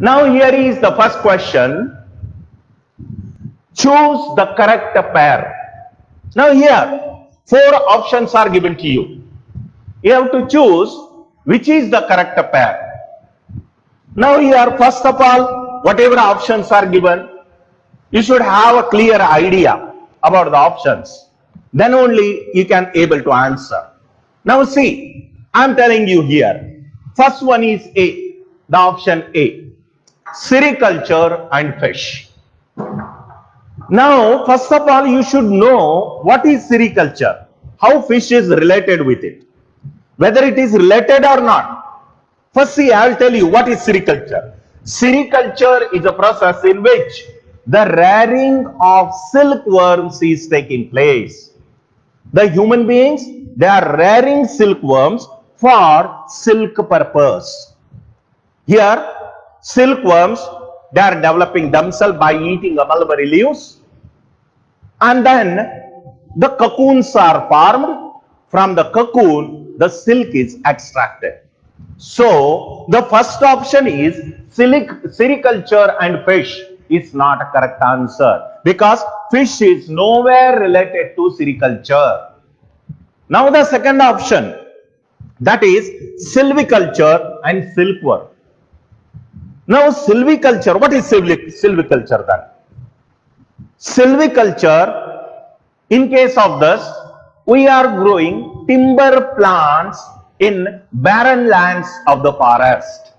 Now here is the first question. Choose the correct pair. Now here 4 options are given to you. You have to choose which is the correct pair. Now here first of all, whatever options are given, you should have a clear idea about the options. Then only you can able to answer. Now see, I am telling you here. First one is A, the option A, sericulture and fish. Now, first of all, you should know what is sericulture, how fish is related with it, whether it is related or not. First, see, I will tell you what is sericulture. Sericulture is a process in which the rearing of silkworms is taking place. The human beings, they are rearing silkworms for silk purpose. Here, silkworms, they are developing themselves by eating mulberry leaves, and then the cocoons are formed. From the cocoon, the silk is extracted. So the first option is sericulture and fish is not a correct answer, because fish is nowhere related to sericulture. Now the second option, that is silviculture and silkworm. Now silviculture, what is silviculture then? Silviculture, in case of this, we are growing timber plants in barren lands of the forest.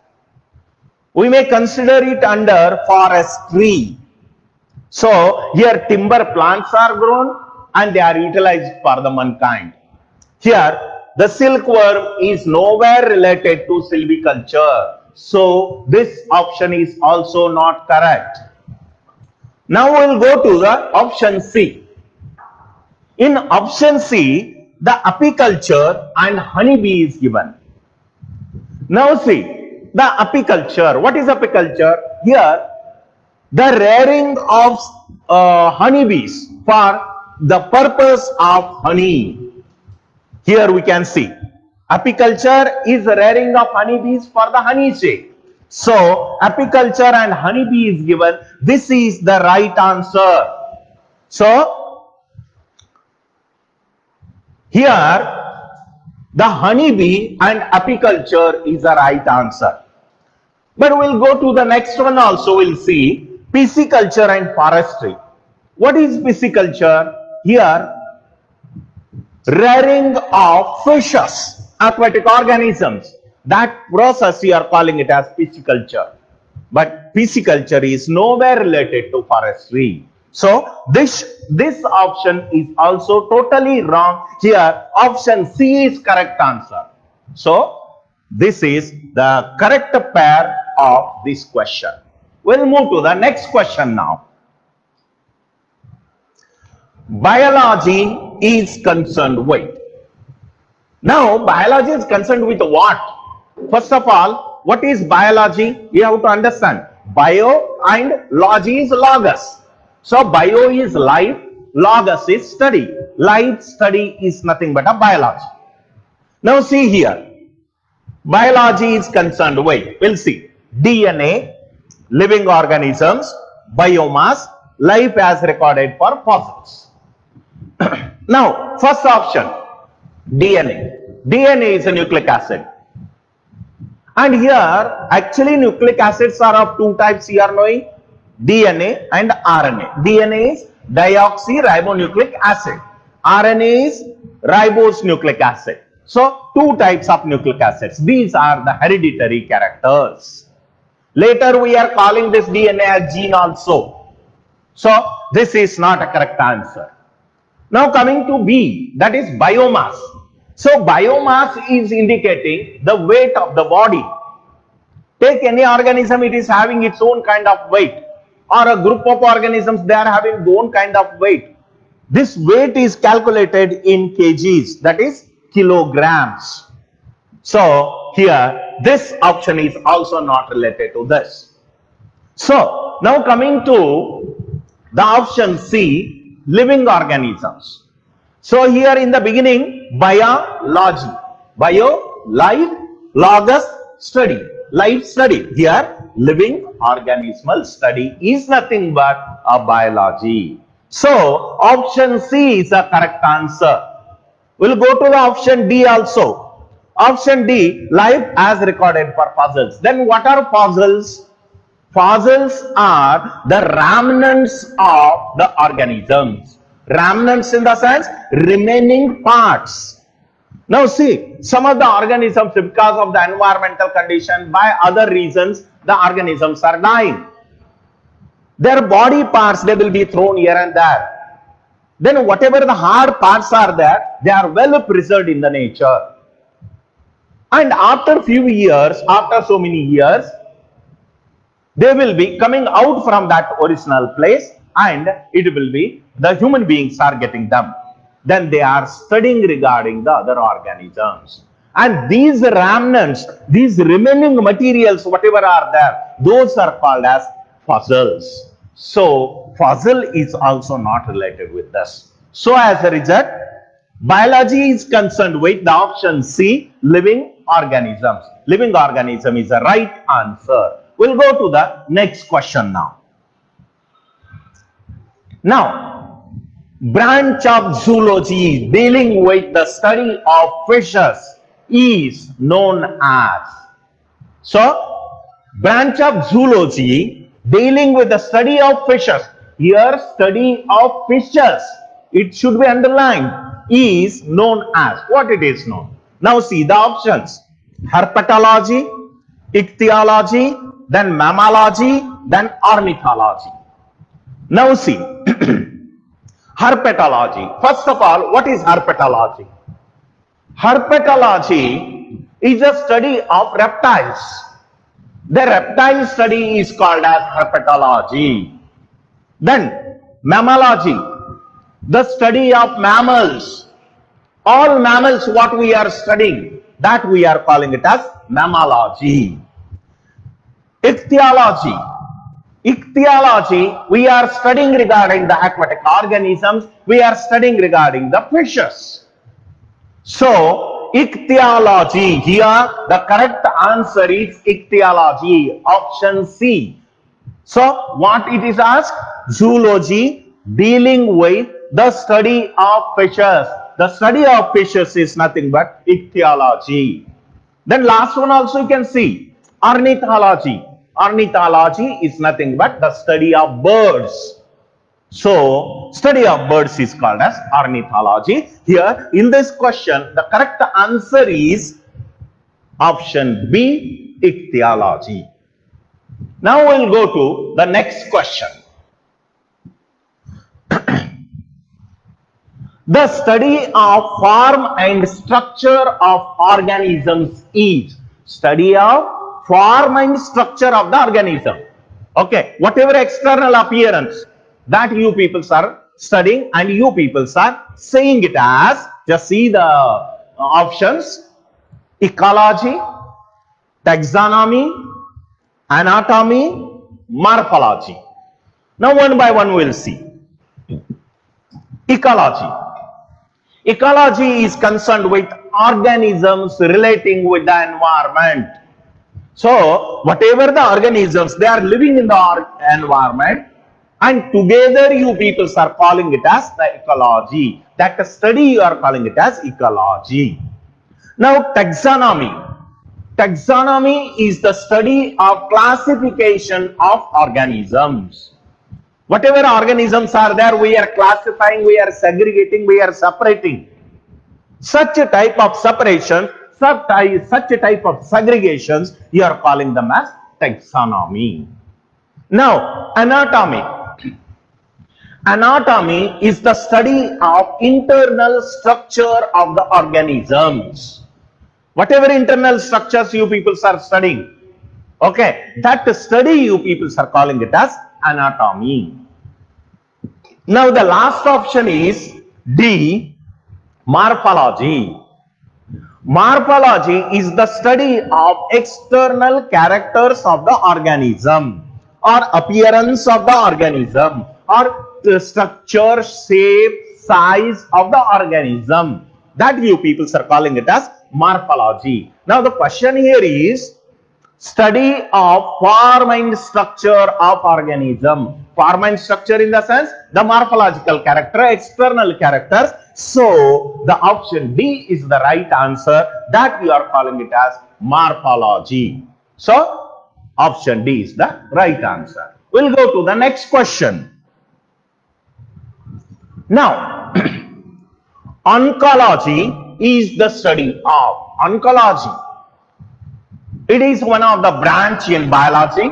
We may consider it under forestry. So here timber plants are grown and they are utilized for the mankind. Here the silkworm is nowhere related to silviculture. So this option is also not correct. Now we will go to the option C. In option C, the apiculture and honeybee is given. Now see, the apiculture. What is apiculture? Here, the rearing of honeybees for the purpose of honey. Here we can see, apiculture is rearing of honeybees for the honey sake. So, apiculture and honeybee is given. This is the right answer. So, here the honeybee and apiculture is the right answer. But we'll go to the next one also. We'll see pisciculture and forestry. What is pisciculture? Here, rearing of fishes, aquatic organisms. That process we are calling it as pisciculture. But pisciculture is nowhere related to forestry. So this option is also totally wrong. Here option C is correct answer. So this is the correct pair of this question. We'll move to the next question now. Biology is concerned with. Now biology is concerned with what? First of all, what is biology? You have to understand. Bio and logy is logos. So bio is life, logos is study. Life study is nothing but a biology. Now see here. Biology is concerned with, we'll see, DNA, living organisms, biomass, life as recorded for fossils. Now, first option, DNA. DNA is a nucleic acid. And here, actually nucleic acids are of 2 types you are knowing, DNA and RNA. DNA is deoxyribonucleic acid. RNA is ribose nucleic acid. So, 2 types of nucleic acids. These are the hereditary characters. Later, we are calling this DNA as gene also. So, this is not a correct answer. Now, coming to B, that is biomass. So, biomass is indicating the weight of the body. Take any organism, it is having its own kind of weight. Or a group of organisms, they are having their own kind of weight. This weight is calculated in kgs, that is kilograms. So, here, this option is also not related to this. So, now coming to the option C, living organisms. So here in the beginning, biology, bio, life, logos, study, life study. Here living organismal study is nothing but a biology. So option C is the correct answer. We'll go to the option D also. Option D, life as recorded for fossils. Then what are fossils? Fossils are the remnants of the organisms. Remnants in the sense remaining parts. Now see, some of the organisms, because of the environmental condition, by other reasons, the organisms are dying. Their body parts, they will be thrown here and there. Then whatever the hard parts are there, they are well preserved in the nature. And after few years, after so many years, they will be coming out from that original place, and it will be the human beings are getting them. Then they are studying regarding the other organisms. And these remnants, these remaining materials, whatever are there, those are called as fossils. So fossil is also not related with this. So as a result, biology is concerned with the option C, living organisms. Living organism is the right answer. We'll go to the next question now. Now, branch of zoology dealing with the study of fishes is known as. So, branch of zoology dealing with the study of fishes. Here, study of fishes, it should be underlined, is known as. What it is known? Now see the options. Herpetology, ichthyology, then mammalogy, then ornithology. Now see, herpetology. First of all, what is herpetology? Herpetology is a study of reptiles. The reptile study is called as herpetology. Then mammalogy, the study of mammals. All mammals what we are studying, that we are calling it as mammalogy. Ichthyology. Ichthyology, we are studying regarding the aquatic organisms. We are studying regarding the fishes. So, ichthyology, here the correct answer is ichthyology, option C. So, what it is asked? Zoology dealing with the study of fishes. The study of fishes is nothing but ichthyology. Then last one also you can see, ornithology. Ornithology is nothing but the study of birds. So, study of birds is called as ornithology. Here, in this question, the correct answer is option B, ichthyology. Now, we'll go to the next question. The study of form and structure of organisms is. Study of form and structure of the organism. Okay, whatever external appearance, that you people are studying, and you people are saying it as, just see the options: ecology, taxonomy, anatomy, morphology. Now one by one we will see. Ecology. Ecology is concerned with organisms relating with the environment. So whatever the organisms, they are living in the environment, and together you people are calling it as the ecology. That study you are calling it as ecology. Now taxonomy. Taxonomy is the study of classification of organisms. Whatever organisms are there, we are classifying, we are segregating, we are separating. Such a type of separation, such a type of segregations, you are calling them as taxonomy. Now, anatomy. Anatomy is the study of internal structure of the organisms. Whatever internal structures you people are studying, okay, that study you people are calling it as anatomy. Now the last option is D, morphology. Morphology is the study of external characters of the organism, or appearance of the organism, or the structure, shape, size of the organism. That you people are calling it as morphology. Now the question here is, Study of form and structure of organism. Form and structure in the sense the morphological character, external characters. So the option D is the right answer. That we are calling it as morphology. So option D is the right answer. We'll go to the next question. Now, oncology is the study of oncology. It is one of the branch in biology.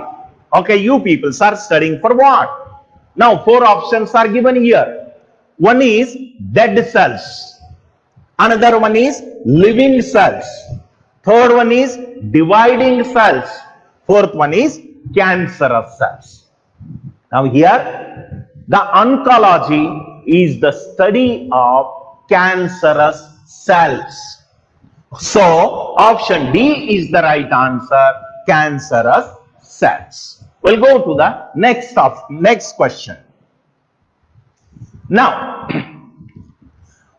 Okay, you people are studying for what? Now, 4 options are given here. One is dead cells. Another one is living cells. Third one is dividing cells. Fourth one is cancerous cells. Now, here, the oncology is the study of cancerous cells. So, option D is the right answer, cancerous cells. We'll go to the next question. Now,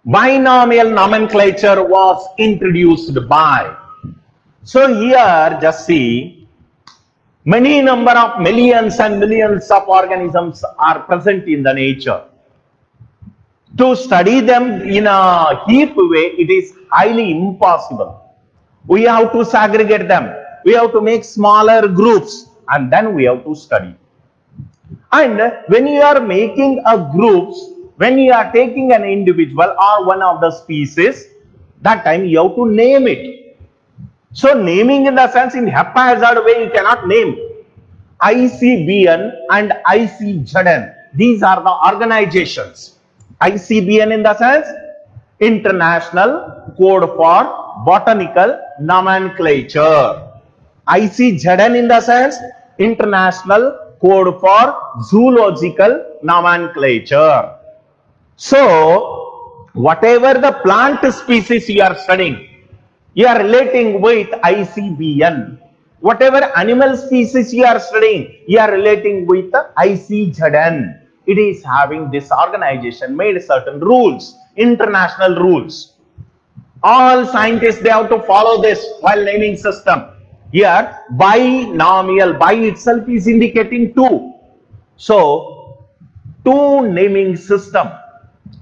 binomial nomenclature was introduced by. So, here just see, many number of millions and millions of organisms are present in the nature. To study them in a heap way, it is highly impossible. We have to segregate them. We have to make smaller groups and then we have to study. And when you are making a groups, when you are taking an individual or one of the species, that time you have to name it. So naming in the sense in haphazard way you cannot name. ICBN and ICZN, these are the organizations. ICBN in the sense International Code for Botanical Nomenclature. ICZN in the sense International Code for Zoological Nomenclature. So, whatever the plant species you are studying, you are relating with ICBN. Whatever animal species you are studying, you are relating with the ICZN. It is having this organization made certain rules, international rules. All scientists, they have to follow this while naming system. Here, binomial, by itself is indicating 2. So, 2 naming system.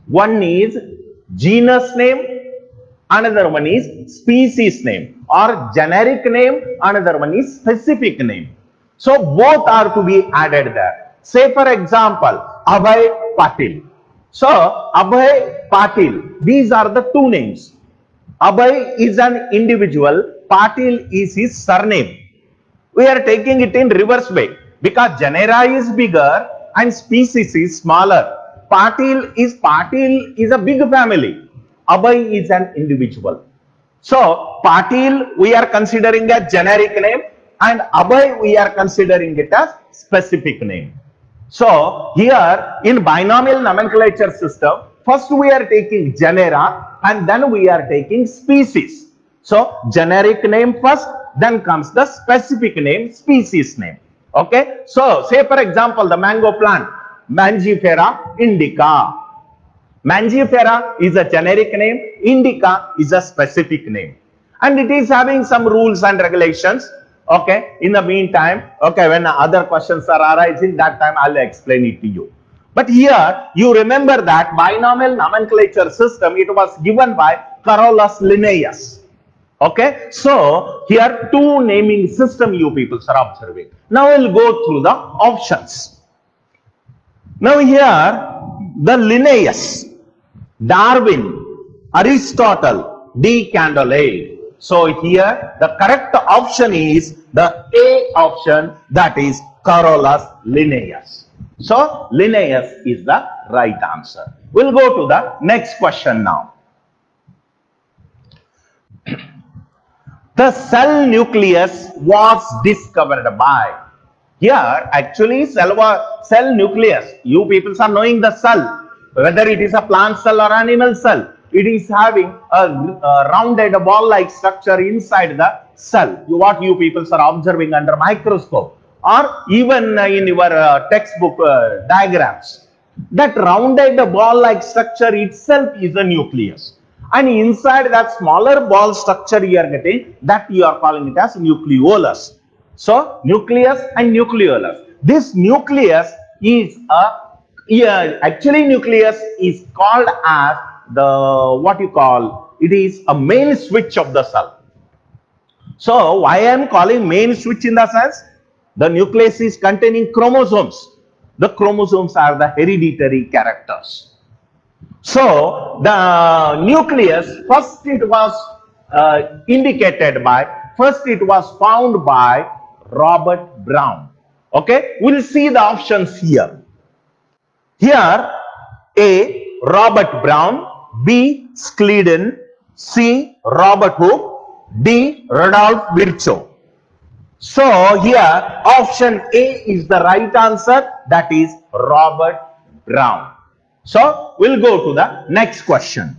One is genus name, another one is species name, or generic name, another one is specific name. So, both are to be added there. Say for example, Abhay Patil. So, Abhay Patil, these are the 2 names. Abhay is an individual, Patil is his surname. We are taking it in reverse way because genera is bigger and species is smaller. Patil is a big family. Abhay is an individual. So, Patil we are considering a generic name and Abhay we are considering it as specific name. So, here in binomial nomenclature system, first we are taking genera and then we are taking species. So, generic name first, then comes the specific name, species name. Okay. So, say for example, the mango plant, Mangifera indica. Mangifera is a generic name, indica is a specific name. And it is having some rules and regulations. Okay, in the meantime, okay, when other questions are arising, that time I'll explain it to you. But here, you remember that binomial nomenclature system, it was given by Carolus Linnaeus. Okay, so here 2 naming system you people are observing. Now we'll go through the options. Now here, the Linnaeus, Darwin, Aristotle, De Candolle. So here the correct option is the A option, that is Carolus Linnaeus. So Linnaeus is the right answer. We'll go to the next question now. The cell nucleus was discovered by. Here actually cell nucleus, you people are knowing the cell, whether it is a plant cell or animal cell. It is having a rounded ball-like structure inside the cell. What you people are observing under microscope or even in your textbook diagrams. That rounded ball-like structure itself is a nucleus. And inside that smaller ball structure you are getting, that you are calling it as nucleolus. So nucleus and nucleolus. This nucleus is actually nucleus is called as the what you call, it is a main switch of the cell. So why I am calling main switch in the sense, the nucleus is containing chromosomes. The chromosomes are the hereditary characters. So the nucleus, first it was found by Robert Brown. Okay, we'll see the options here. Here, A. Robert Brown, B. Schleiden, C. Robert Hooke, D. Rudolf Virchow. So here, option A is the right answer, that is Robert Brown. So we'll go to the next question.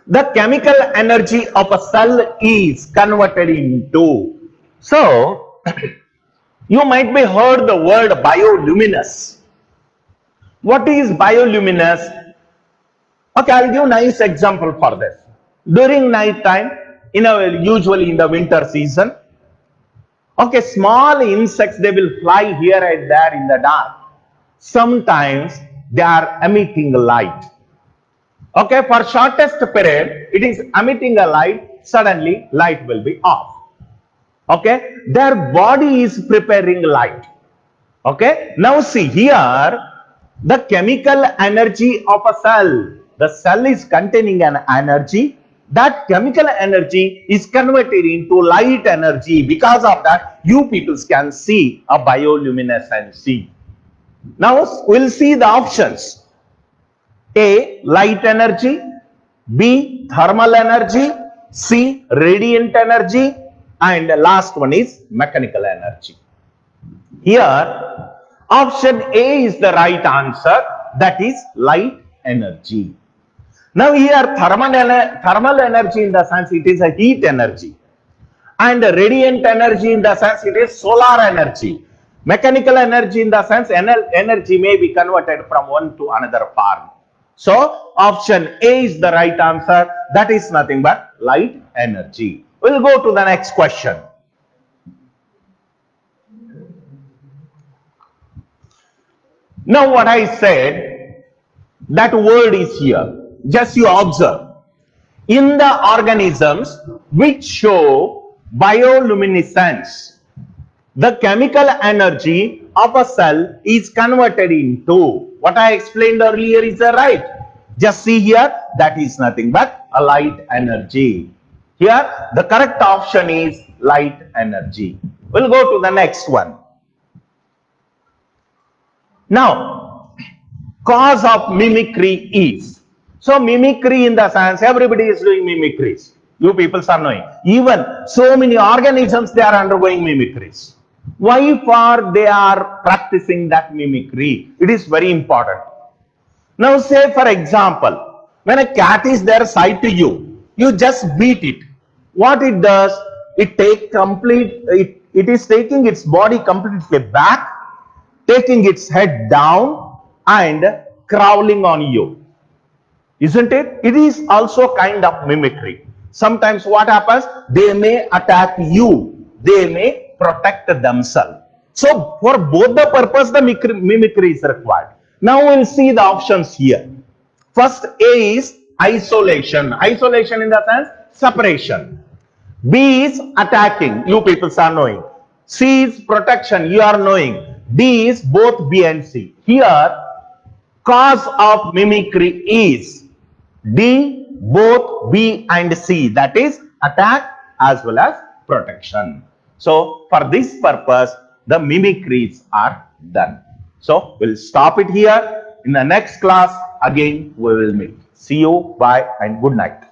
The chemical energy of a cell is converted into. So you might be heard the word bioluminescence. What is bioluminescence? Okay, I'll give a nice example for this. During night time, usually in the winter season, okay, small insects, they will fly here and there in the dark. Sometimes they are emitting light. Okay, for shortest period, it is emitting a light, suddenly light will be off. Okay, their body is preparing light. Okay, now see here, the chemical energy of a cell. The cell is containing an energy. That chemical energy is converted into light energy. Because of that, you people can see a bioluminescence. Now we'll see the options. A. Light energy, B. Thermal energy, C. Radiant energy, and the last one is mechanical energy. Here, option A is the right answer, that is light energy. Now here, thermal energy in the sense it is a heat energy, and radiant energy in the sense it is solar energy. Mechanical energy in the sense energy may be converted from one to another form. So option A is the right answer, that is nothing but light energy. We'll go to the next question. Now what I said, that word is here. Just you observe. In the organisms which show bioluminescence, the chemical energy of a cell is converted into, what I explained earlier is right. Just see here, that is nothing but a light energy. Here, the correct option is light energy. We'll go to the next one. Now, cause of mimicry is. So, mimicry in the sense, everybody is doing mimicries. You people are knowing. Even so many organisms, they are undergoing mimicries. Why for they are practicing that mimicry? It is very important. Now say for example, when a cat is there side to you, you just beat it. What it does, it is taking its body completely back, taking its head down and crawling on you. Isn't it? It is also kind of mimicry. Sometimes what happens, they may attack you, they may protect themselves. So for both the purpose, the mimicry is required. Now we'll see the options here. First, A is isolation. Isolation in the sense separation. B is attacking. You people are knowing. C is protection. You are knowing. D is both B and C. Here, cause of mimicry is D, both B and C. That is attack as well as protection. So for this purpose, the mimicries are done. So we'll stop it here. In the next class, again we will meet. See you, bye, and good night.